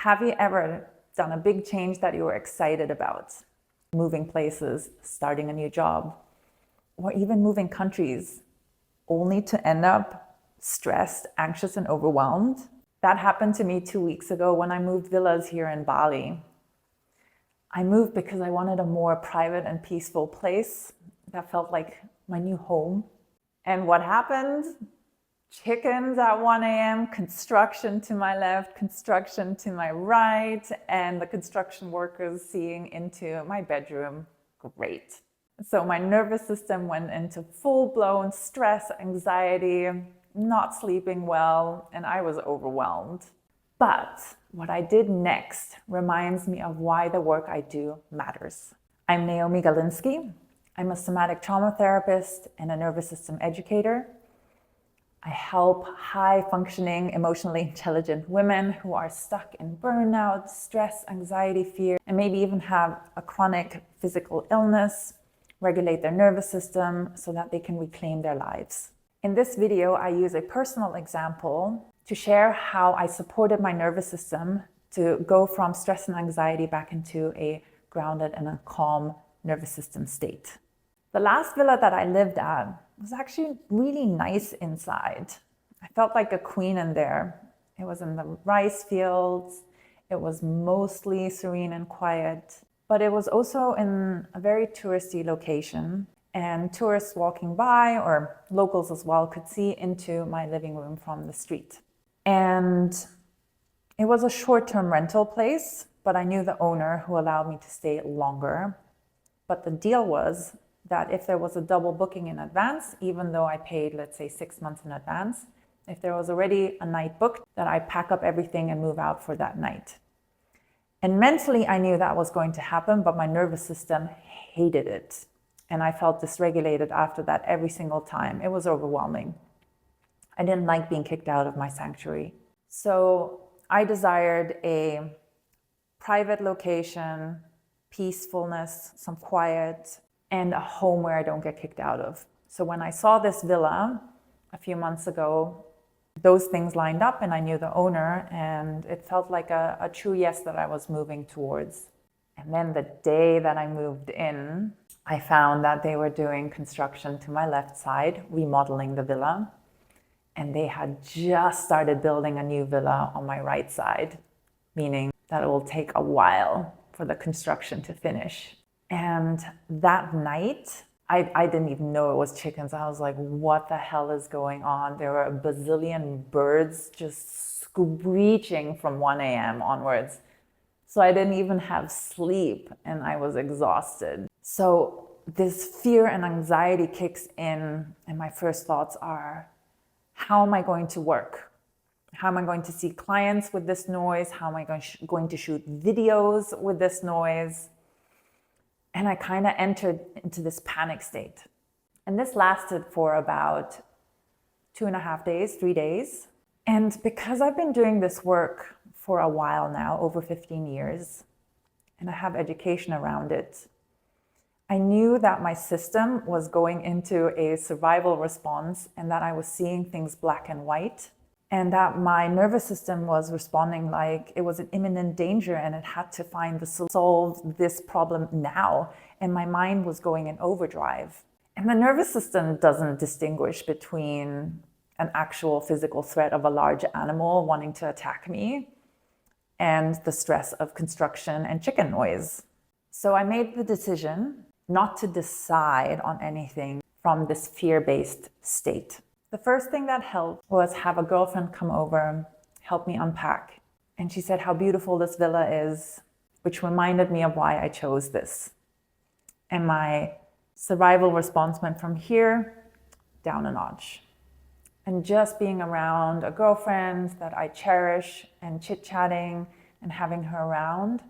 Have you ever done a big change that you were excited about? Moving places, starting a new job, or even moving countries, only to end up stressed, anxious, and overwhelmed? That happened to me 2 weeks ago when I moved villas here in Bali. I moved because I wanted a more private and peaceful place that felt like my new home. And what happened? Chickens at 1 a.m., construction to my left, construction to my right, and the construction workers seeing into my bedroom. Great. So my nervous system went into full-blown stress, anxiety, not sleeping well, and I was overwhelmed. But what I did next reminds me of why the work I do matters. I'm Naomi Galinsky. I'm a somatic trauma therapist and a nervous system educator. I help high-functioning, emotionally intelligent women who are stuck in burnout, stress, anxiety, fear, and maybe even have a chronic physical illness, regulate their nervous system so that they can reclaim their lives. In this video, I use a personal example to share how I supported my nervous system to go from stress and anxiety back into a grounded and a calm nervous system state. The last villa that I lived at was actually really nice inside. I felt like a queen in there. It was in the rice fields. It was mostly serene and quiet, but it was also in a very touristy location, and tourists walking by, or locals as well, could see into my living room from the street. And it was a short-term rental place, but I knew the owner, who allowed me to stay longer. But the deal was that if there was a double booking in advance, even though I paid, let's say, 6 months in advance, if there was already a night booked, that I pack up everything and move out for that night. And mentally, I knew that was going to happen, but my nervous system hated it. And I felt dysregulated after that every single time. It was overwhelming. I didn't like being kicked out of my sanctuary. So I desired a private location, peacefulness, some quiet, and a home where I don't get kicked out of. So when I saw this villa a few months ago, those things lined up and I knew the owner, and it felt like a true yes that I was moving towards. And then the day that I moved in, I found that they were doing construction to my left side, remodeling the villa. And they had just started building a new villa on my right side, meaning that it will take a while for the construction to finish. And that night, I didn't even know it was chickens. I was like, what the hell is going on? There were a bazillion birds just screeching from 1 a.m. onwards. So I didn't even have sleep and I was exhausted. So this fear and anxiety kicks in, and my first thoughts are, how am I going to work? How am I going to see clients with this noise? How am I going to shoot videos with this noise? And I kind of entered into this panic state. And this lasted for about 2.5 days, 3 days. And because I've been doing this work for a while now, over 15 years, and I have education around it, I knew that my system was going into a survival response and that I was seeing things black and white, and that my nervous system was responding like it was an imminent danger and it had to find the solve this problem now. And my mind was going in overdrive. And the nervous system doesn't distinguish between an actual physical threat of a large animal wanting to attack me and the stress of construction and chicken noise. So I made the decision not to decide on anything from this fear-based state. The first thing that helped was have a girlfriend come over, help me unpack. And she said how beautiful this villa is, which reminded me of why I chose this. And my survival response went from here down a notch. And just being around a girlfriend that I cherish and chit-chatting and having her around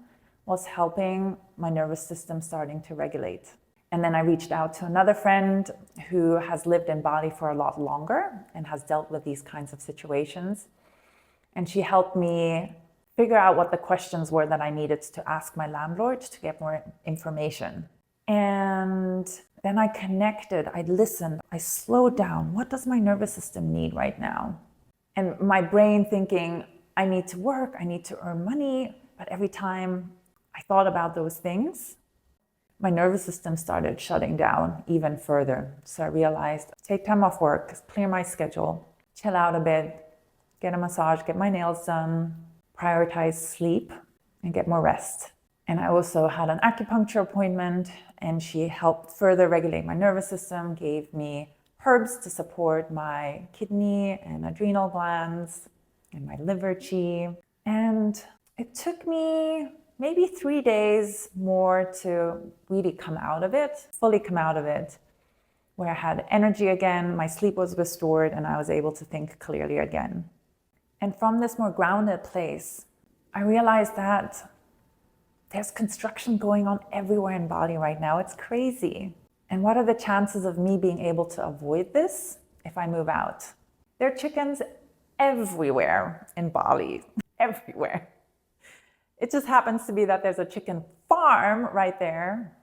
was helping my nervous system starting to regulate. And then I reached out to another friend who has lived in Bali for a lot longer and has dealt with these kinds of situations. And she helped me figure out what the questions were that I needed to ask my landlord to get more information. And then I connected, I listened, I slowed down. What does my nervous system need right now? And my brain thinking, I need to work, I need to earn money. But every time I thought about those things, my nervous system started shutting down even further. So I realized, take time off work, clear my schedule, chill out a bit, get a massage, get my nails done, prioritize sleep, and get more rest. And I also had an acupuncture appointment, and she helped further regulate my nervous system, gave me herbs to support my kidney and adrenal glands and my liver chi. And it took me maybe 3 days more to really come out of it, fully come out of it, where I had energy again, my sleep was restored, and I was able to think clearly again. And from this more grounded place, I realized that there's construction going on everywhere in Bali right now. It's crazy. And what are the chances of me being able to avoid this if I move out? There are chickens everywhere in Bali, everywhere. It just happens to be that there's a chicken farm right there.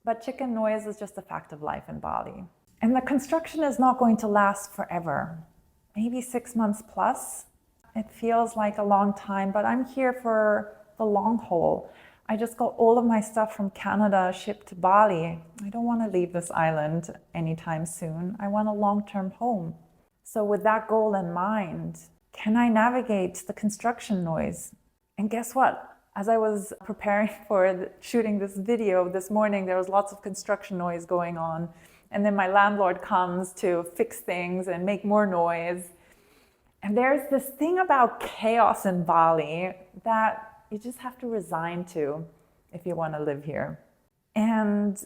But chicken noise is just a fact of life in Bali. And the construction is not going to last forever. Maybe 6 months plus. It feels like a long time, but I'm here for the long haul. I just got all of my stuff from Canada shipped to Bali. I don't want to leave this island anytime soon. I want a long-term home. So with that goal in mind, can I navigate the construction noise? And guess what? As I was preparing for shooting this video this morning, there was lots of construction noise going on. And then my landlord comes to fix things and make more noise. And there's this thing about chaos in Bali that you just have to resign to if you want to live here. And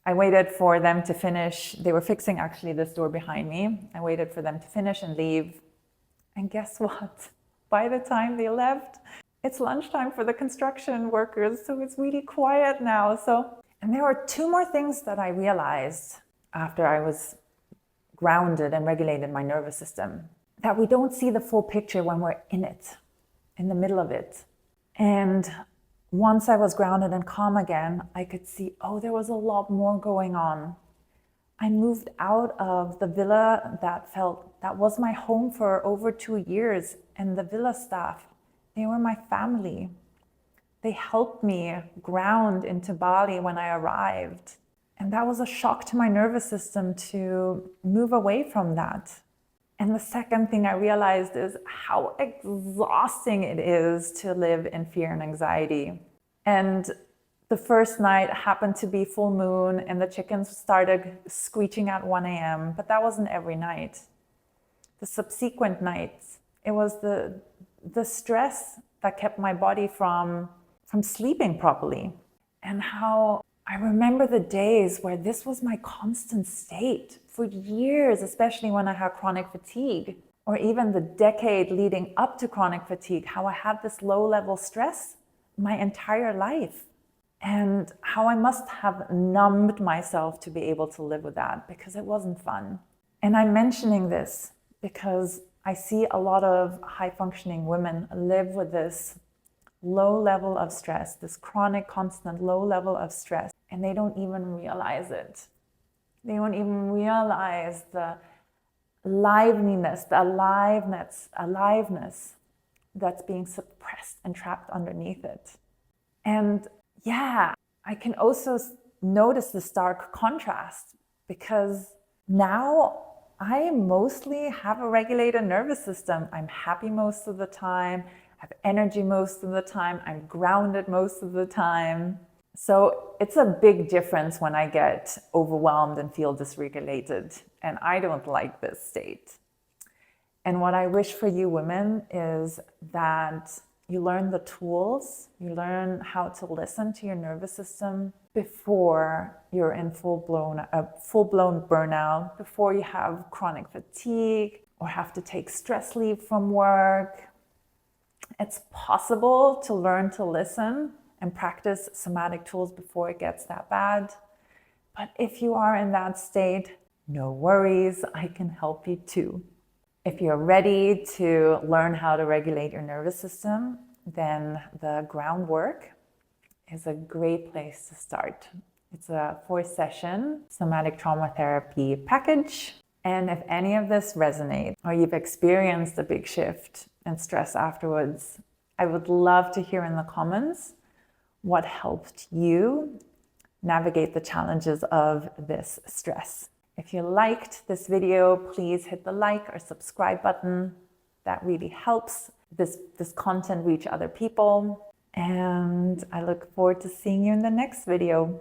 I waited for them to finish. They were fixing actually this door behind me. I waited for them to finish and leave. And guess what? By the time they left, it's lunchtime for the construction workers. So it's really quiet now. And there were 2 more things that I realized after I was grounded and regulated my nervous system, that we don't see the full picture when we're in it, in the middle of it. And once I was grounded and calm again, I could see, there was a lot more going on. I moved out of the villa that was my home for over 2 years. And the villa staff, they were my family. They helped me ground into Bali when I arrived. And that was a shock to my nervous system to move away from that. And the second thing I realized is how exhausting it is to live in fear and anxiety. And the first night happened to be full moon and the chickens started screeching at 1 a.m., but that wasn't every night. The subsequent nights, it was the stress that kept my body from sleeping properly. And how I remember the days where this was my constant state for years, especially when I had chronic fatigue, or even the decade leading up to chronic fatigue, how I had this low-level stress my entire life, and how I must have numbed myself to be able to live with that because it wasn't fun. And I'm mentioning this because I see a lot of high-functioning women live with this low level of stress, this chronic, constant low level of stress, and they don't even realize it. They don't even realize the liveliness, the aliveness that's being suppressed and trapped underneath it. And yeah, I can also notice the stark contrast because now I mostly have a regulated nervous system. I'm happy most of the time, I have energy most of the time, I'm grounded most of the time. So it's a big difference when I get overwhelmed and feel dysregulated, and I don't like this state. And what I wish for you women is that you learn the tools, you learn how to listen to your nervous system before you're in full-blown burnout, before you have chronic fatigue or have to take stress leave from work. It's possible to learn to listen and practice somatic tools before it gets that bad. But if you are in that state, no worries, I can help you too. If you're ready to learn how to regulate your nervous system, then the groundwork is a great place to start. It's a 4-session somatic trauma therapy package. And if any of this resonates or you've experienced a big shift and stress afterwards. I would love to hear in the comments what helped you navigate the challenges of this stress. If you liked this video, please hit the like or subscribe button. That really helps this content reach other people. And I look forward to seeing you in the next video.